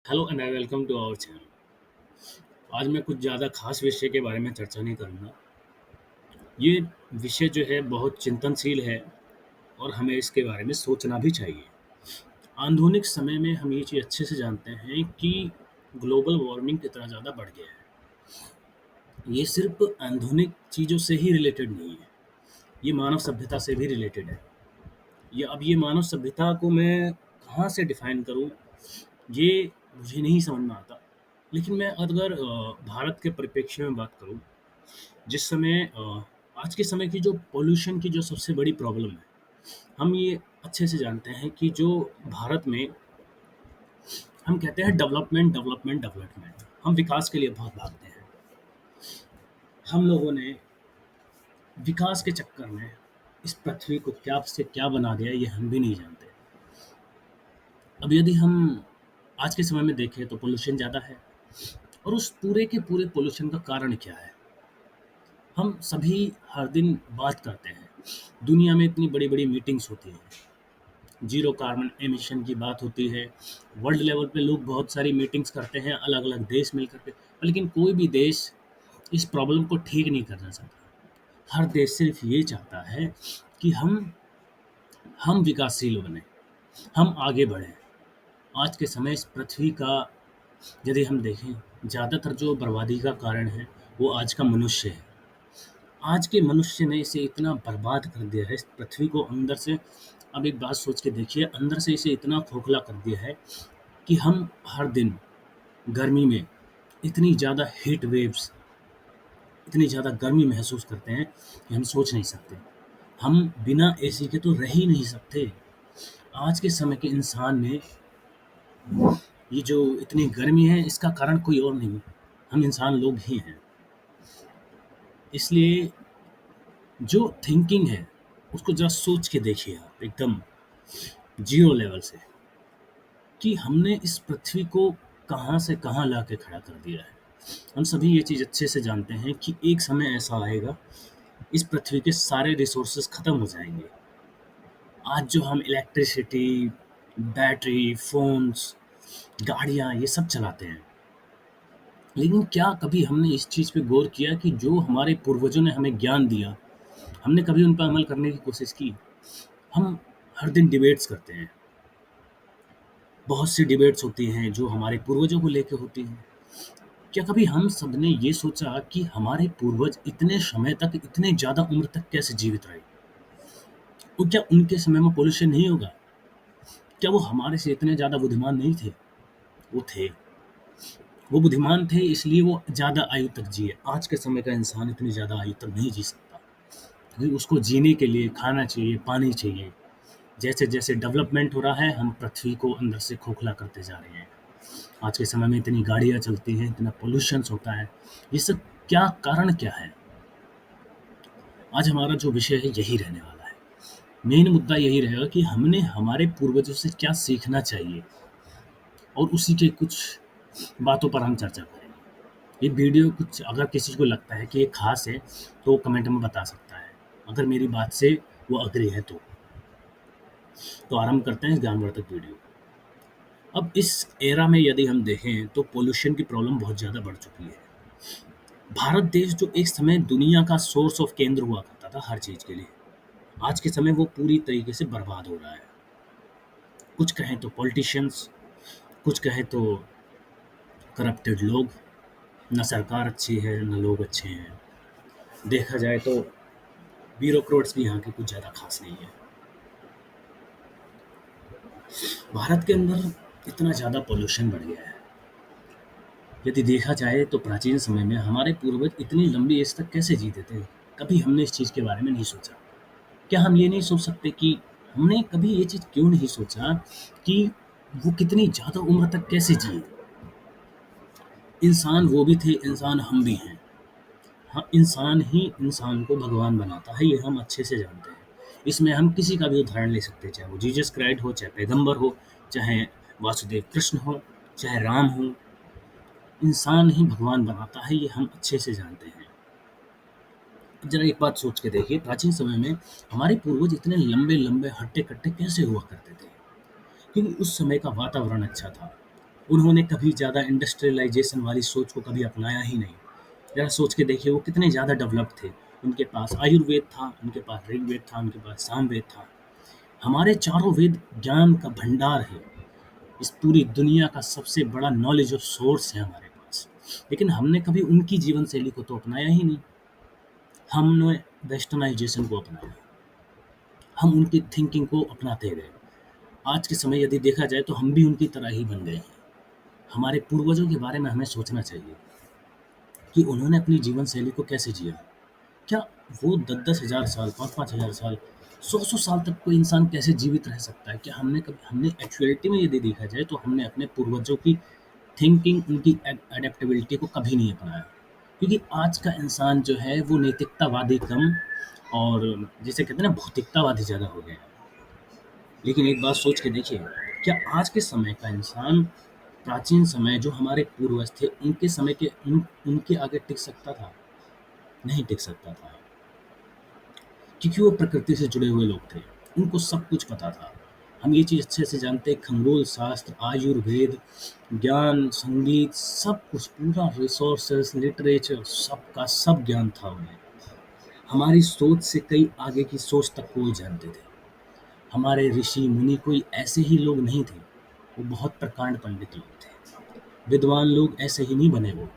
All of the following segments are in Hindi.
Hello and I welcome to our channel. आज मैं कुछ ज़्यादा खास विषय के बारे में चर्चा नहीं करूँगा। ये विषय जो है बहुत चिंतनशील है और हमें इसके बारे में सोचना भी चाहिए। आधुनिक समय में हम ये चीज़ अच्छे से जानते हैं कि ग्लोबल वार्मिंग कितना ज़्यादा बढ़ गया है। ये सिर्फ आधुनिक चीज़ों से ही रिलेटेड नहीं है, ये मानव सभ्यता से भी रिलेटेड है। ये मानव सभ्यता को मैं कहाँ से डिफ़ाइन करूँ, ये मुझे नहीं समझ में आता। लेकिन मैं अगर भारत के परिप्रेक्ष्य में बात करूँ, जिस समय आज के समय की जो पॉल्यूशन की जो सबसे बड़ी प्रॉब्लम है, हम ये अच्छे से जानते हैं कि जो भारत में हम कहते हैं डेवलपमेंट डेवलपमेंट डेवलपमेंट, हम विकास के लिए बहुत भागते हैं। हम लोगों ने विकास के चक्कर में इस पृथ्वी को क्या से क्या बना दिया ये हम भी नहीं जानते। अब यदि हम आज के समय में देखें तो पोल्यूशन ज़्यादा है, और उस पूरे के पूरे पोल्यूशन का कारण क्या है? हम सभी हर दिन बात करते हैं, दुनिया में इतनी बड़ी बड़ी मीटिंग्स होती हैं, जीरो कार्बन एमिशन की बात होती है, वर्ल्ड लेवल पे लोग बहुत सारी मीटिंग्स करते हैं अलग अलग देश मिल करके, लेकिन कोई भी देश इस प्रॉब्लम को ठीक नहीं करना चाहता। हर देश सिर्फ ये चाहता है कि हम विकासशील बने, हम आगे बढ़ें। आज के समय इस पृथ्वी का यदि हम देखें, ज़्यादातर जो बर्बादी का कारण है वो आज का मनुष्य है। आज के मनुष्य ने इसे इतना बर्बाद कर दिया है इस पृथ्वी को अंदर से। अब एक बात सोच के देखिए, अंदर से इसे इतना खोखला कर दिया है कि हम हर दिन गर्मी में इतनी ज़्यादा हीट वेव्स, इतनी ज़्यादा गर्मी महसूस करते हैं कि हम सोच नहीं सकते। हम बिना एसी के तो रह ही नहीं सकते। आज के समय के इंसान में ये जो इतनी गर्मी है इसका कारण कोई और नहीं, हम इंसान लोग ही हैं। इसलिए जो थिंकिंग है उसको ज़रा सोच के देखिए आप, एकदम ज़ीरो लेवल से, कि हमने इस पृथ्वी को कहाँ से कहाँ ला के खड़ा कर दिया है। हम सभी ये चीज़ अच्छे से जानते हैं कि एक समय ऐसा आएगा, इस पृथ्वी के सारे रिसोर्सेज ख़त्म हो जाएंगे। आज जो हम इलेक्ट्रिसिटी, बैटरी, फ़ोन्स, गाड़ियाँ ये सब चलाते हैं, लेकिन क्या कभी हमने इस चीज़ पे गौर किया कि जो हमारे पूर्वजों ने हमें ज्ञान दिया, हमने कभी उन पर अमल करने की कोशिश की? हम हर दिन डिबेट्स करते हैं, बहुत सी डिबेट्स होती हैं जो हमारे पूर्वजों को लेके होती हैं। क्या कभी हम सब ने ये सोचा कि हमारे पूर्वज इतने समय तक, इतने ज़्यादा उम्र तक कैसे जीवित रहे? और क्या उनके समय में पॉल्यूशन नहीं होगा? क्या वो हमारे से इतने ज़्यादा बुद्धिमान नहीं थे? वो थे। वो बुद्धिमान थे इसलिए वो ज़्यादा आयु तक जिए। आज के समय का इंसान इतनी ज़्यादा आयु तक नहीं जी सकता, क्योंकि उसको जीने के लिए खाना चाहिए, पानी चाहिए। जैसे-जैसे डेवलपमेंट हो रहा है, हम पृथ्वी को अंदर से खोखला करते जा रहे हैं। आज के समय में इतनी गाड़ियाँ चलती हैं, इतना पॉल्यूशंस होता है। ये सब क्या कारण क्या है? आज हमारा जो विषय है यही रहने वाला है। मेन मुद्दा यही रहेगा कि हमने हमारे पूर्वजों से क्या सीखना चाहिए, और उसी के कुछ बातों पर हम चर्चा करेंगे। ये वीडियो कुछ अगर किसी को लगता है कि ये ख़ास है, तो वो कमेंट में बता सकता है। अगर मेरी बात से वो एग्री है तो। आरंभ करते हैं इस ज्ञानवर्धक वीडियो। अब इस एरा में यदि हम देखें तो पॉल्यूशन की प्रॉब्लम बहुत ज़्यादा बढ़ चुकी है। भारत देश जो एक समय दुनिया का सोर्स ऑफ केंद्र हुआ करता था हर चीज़ के लिए, आज के समय वो पूरी तरीके से बर्बाद हो रहा है। कुछ कहें तो पॉलिटिशियंस, कुछ कहें तो करप्टेड लोग, ना सरकार अच्छी है ना लोग अच्छे हैं। देखा जाए तो ब्यूरोक्रेट्स भी यहाँ के कुछ ज़्यादा खास नहीं है। भारत के अंदर इतना ज़्यादा पॉल्यूशन बढ़ गया है। यदि देखा जाए तो प्राचीन समय में हमारे पूर्वज इतनी लंबी एज तक कैसे जीते थे? कभी हमने इस चीज़ के बारे में नहीं सोचा। क्या हम ये नहीं सोच सकते कि हमने कभी ये चीज़ क्यों नहीं सोचा कि वो कितनी ज़्यादा उम्र तक कैसे जिए? इंसान वो भी थे, इंसान हम भी हैं। हाँ, इंसान ही इंसान को भगवान बनाता है, ये हम अच्छे से जानते हैं। इसमें हम किसी का भी उदाहरण ले सकते हैं, चाहे वो जीसस क्राइस्ट हो, चाहे पैगंबर हो, चाहे वासुदेव कृष्ण हो, चाहे राम हो। इंसान ही भगवान बनाता है, ये हम अच्छे से जानते हैं। जरा एक बात सोच के देखिए, प्राचीन समय में हमारे पूर्वज इतने लंबे लंबे हट्टे कट्टे कैसे हुआ करते थे? क्योंकि उस समय का वातावरण अच्छा था। उन्होंने कभी ज़्यादा इंडस्ट्रियलाइजेशन वाली सोच को कभी अपनाया ही नहीं। ज़रा सोच के देखिए वो कितने ज़्यादा डेवलप्ड थे। उनके पास आयुर्वेद था, उनके पास ऋग्वेद था, उनके पास सामवेद था। हमारे चारों वेद ज्ञान का भंडार है। इस पूरी दुनिया का सबसे बड़ा नॉलेज ऑफ सोर्स है हमारे पास। लेकिन हमने कभी उनकी जीवन शैली को तो अपनाया ही नहीं। हमने वेस्टर्नाइजेशन को अपनाया। हम उनकी थिंकिंग को अपनाते गए। आज के समय यदि देखा जाए तो हम भी उनकी तरह ही बन गए हैं। हमारे पूर्वजों के बारे में हमें सोचना चाहिए कि उन्होंने अपनी जीवन शैली को कैसे जिया। क्या वो 10-10 हज़ार साल, 5-5 हज़ार साल, 100-100 साल तक कोई इंसान कैसे जीवित रह सकता है? क्या हमने एक्चुअलिटी में यदि देखा जाए तो हमने अपने पूर्वजों की थिंकिंग, उनकी एडेप्टेबिलिटी को कभी नहीं अपनाया। क्योंकि आज का इंसान जो है वो नैतिकतावादी कम और जिसे कहते हैं ना भौतिकतावादी ज़्यादा हो गया है। लेकिन एक बात सोच के देखिए, क्या आज के समय का इंसान प्राचीन समय जो हमारे पूर्वज थे उनके समय के उनके आगे टिक सकता था? नहीं टिक सकता था। क्योंकि वो प्रकृति से जुड़े हुए लोग थे। उनको सब कुछ पता था। हम ये चीज़ अच्छे से जानते हैं, खगोल शास्त्र, आयुर्वेद, ज्ञान, संगीत, सब कुछ, पूरा रिसोर्सेस, लिटरेचर, सबका सब ज्ञान था उन्हें। हमारी सोच से कई आगे की सोच तक को वो जानते थे। हमारे ऋषि मुनि कोई ऐसे ही लोग नहीं थे। वो बहुत प्रकांड पंडित लोग थे। विद्वान लोग ऐसे ही नहीं बने वो।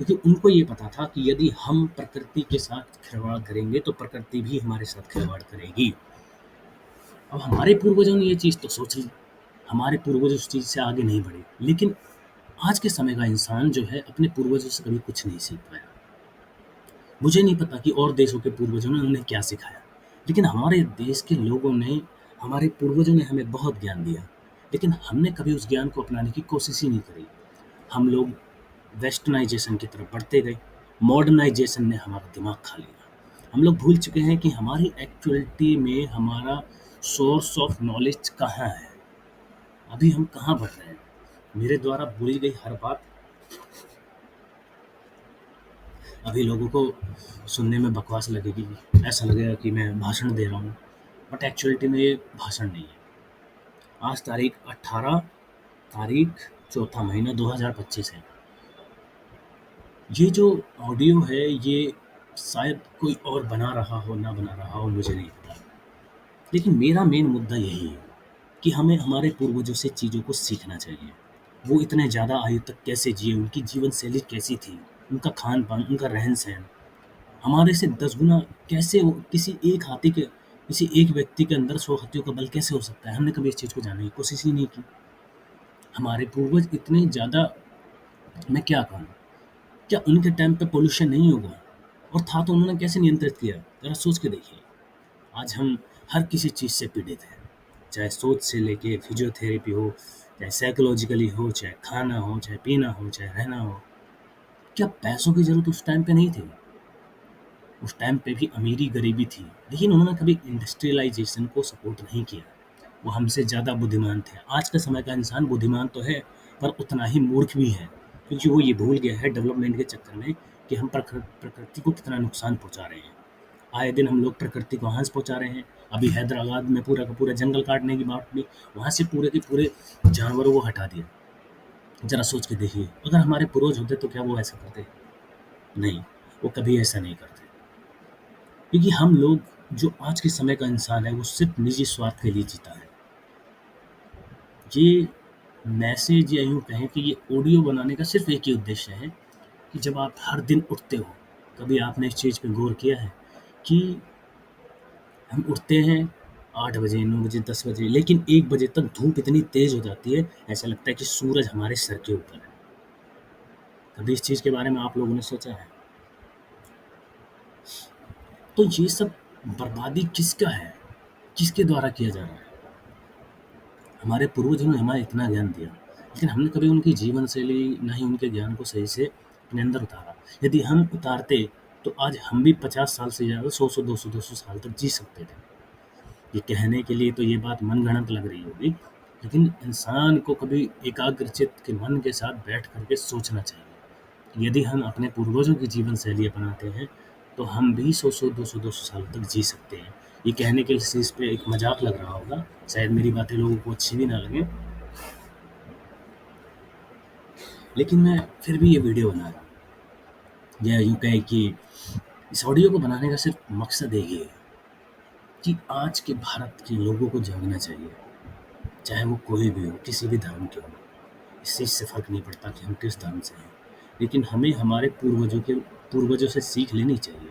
क्योंकि उनको ये पता था कि यदि हम प्रकृति के साथ खिलवाड़ करेंगे तो प्रकृति भी हमारे साथ खिलवाड़ करेगी। अब हमारे पूर्वजों ने ये चीज़ तो सोच ली। हमारे पूर्वज उस चीज़ से आगे नहीं बढ़े। लेकिन आज के समय का इंसान जो है अपने पूर्वजों से कभी कुछ नहीं सीख पाया। मुझे नहीं पता कि और देशों के पूर्वजों ने उन्हें क्या सिखाया। लेकिन हमारे देश के लोगों ने, हमारे पूर्वजों ने हमें बहुत ज्ञान दिया। लेकिन हमने कभी उस ज्ञान को अपनाने की कोशिश ही नहीं करी। हम लोग वेस्टर्नाइजेशन की तरफ बढ़ते गए। मॉडर्नाइजेशन ने हमारा दिमाग खा लिया। हम लोग भूल चुके हैं कि हमारी एक्चुअलिटी में हमारा सोर्स ऑफ नॉलेज कहाँ है। अभी हम कहाँ बढ़ रहे हैं। मेरे द्वारा बोली गई हर बात अभी लोगों को सुनने में बकवास लगेगी। ऐसा लगेगा कि मैं भाषण दे रहा हूँ। बट एक्चुअलिटी में ये भाषण नहीं है। आज तारीख 18 तारीख चौथा महीना 2025 है। ये जो ऑडियो है ये शायद कोई और बना रहा हो, ना बना रहा हो, मुझे नहीं पता। लेकिन मेरा मेन मुद्दा यही है कि हमें हमारे पूर्वजों से चीज़ों को सीखना चाहिए। वो इतने ज़्यादा आयु तक कैसे जिए, उनकी जीवन शैली कैसी थी, उनका खान पान, उनका रहन सहन हमारे से 10 गुना कैसे हो। किसी एक व्यक्ति के अंदर 100 हाथियों का बल कैसे हो सकता है? हमने कभी इस चीज़ को जानने की कोशिश ही नहीं की। हमारे पूर्वज इतने ज़्यादा, मैं क्या कहूँ, क्या उनके टाइम पे पॉल्यूशन नहीं होगा? और था तो उन्होंने कैसे नियंत्रित किया? ज़रा सोच के देखिए। आज हम हर किसी चीज़ से पीड़ित हैं। चाहे सोच से लेके फिजियोथेरेपी हो, चाहे साइकोलॉजिकली हो, चाहे खाना हो, चाहे पीना हो, चाहे रहना हो। क्या पैसों की ज़रूरत उस टाइम पे नहीं थी? उस टाइम पे भी अमीरी गरीबी थी। लेकिन उन्होंने कभी इंडस्ट्रियलाइजेशन को सपोर्ट नहीं किया। वो हमसे ज़्यादा बुद्धिमान थे। आज के समय का इंसान बुद्धिमान तो है पर उतना ही मूर्ख भी है। क्योंकि वो ये भूल गया है डेवलपमेंट के चक्कर में कि हम प्रकृति को कितना नुकसान पहुंचा रहे हैं। आए दिन हम लोग प्रकृति को हाँस पहुंचा रहे हैं। अभी हैदराबाद में पूरा का पूरा जंगल काटने की बात हुई। वहाँ से पूरे के पूरे जानवरों को हटा दिया। ज़रा सोच के देखिए, अगर हमारे पूर्वज होते तो क्या वो ऐसा करते? नहीं, वो कभी ऐसा नहीं करते। क्योंकि हम लोग, जो आज के समय का इंसान है वो सिर्फ निजी स्वार्थ के लिए जीता है। ये मैसेज या यूँ कहें कि ये ऑडियो बनाने का सिर्फ एक ही उद्देश्य है कि जब आप हर दिन उठते हो, कभी आपने इस चीज़ पे गौर किया है कि हम उठते हैं 8 बजे, 9 बजे, 10 बजे, लेकिन 1 बजे तक धूप इतनी तेज़ हो जाती है, ऐसा लगता है कि सूरज हमारे सर के ऊपर है। कभी इस चीज़ के बारे में आप लोगों ने सोचा है? तो ये सब बर्बादी किसका है? किसके द्वारा किया जा रहा है? हमारे पूर्वजों ने हमें इतना ज्ञान दिया, लेकिन हमने कभी उनकी जीवन शैली, ना ही उनके ज्ञान को सही से अपने अंदर उतारा। यदि हम उतारते तो आज हम भी 50 साल से ज़्यादा, 100-100, 200-200 साल तक जी सकते थे। ये कहने के लिए तो ये बात मनगढ़ंत लग रही होगी, लेकिन इंसान को कभी एकाग्रचित्त के मन के साथ बैठ करके सोचना चाहिए। यदि हम अपने पूर्वजों की जीवन शैली अपनाते हैं तो हम भी 100-100, 200-200 साल तक जी सकते हैं। ये कहने के इस चीज़ पे एक मजाक लग रहा होगा, शायद मेरी बातें लोगों को अच्छी भी ना लगे। लेकिन मैं फिर भी ये वीडियो बना रहा हूँ। या यूँ कहें कि इस ऑडियो को बनाने का सिर्फ मकसद एक ही है कि आज के भारत के लोगों को जागना चाहिए, चाहे वो कोई भी हो, किसी भी धर्म के हो। इस चीज़ से फ़र्क नहीं पड़ता कि हम किस धर्म से हैं, लेकिन हमें हमारे पूर्वजों से सीख लेनी चाहिए।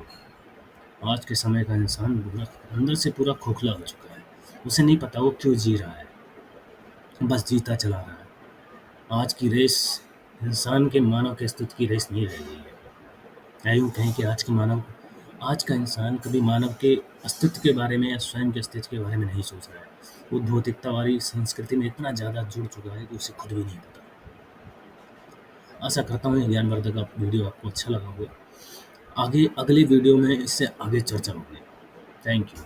आज के समय का इंसान पूरा अंदर से पूरा खोखला हो चुका है। उसे नहीं पता वो क्यों जी रहा है, बस जीता चला रहा है। आज की रेस इंसान के मानव के अस्तित्व की रेस नहीं रह गई है। या यूँ कहें कि आज का इंसान कभी मानव के अस्तित्व के बारे में या स्वयं के अस्तित्व के बारे में नहीं सोच रहा है। वो भौतिकतावादी संस्कृति में इतना ज़्यादा जुड़ चुका है कि उसे खुद भी नहीं पता। आशा करता हूँ ये ज्ञानवर्धक वीडियो आपको अच्छा लगा होगा। आगे अगले वीडियो में इससे आगे चर्चा होगी। Thank you.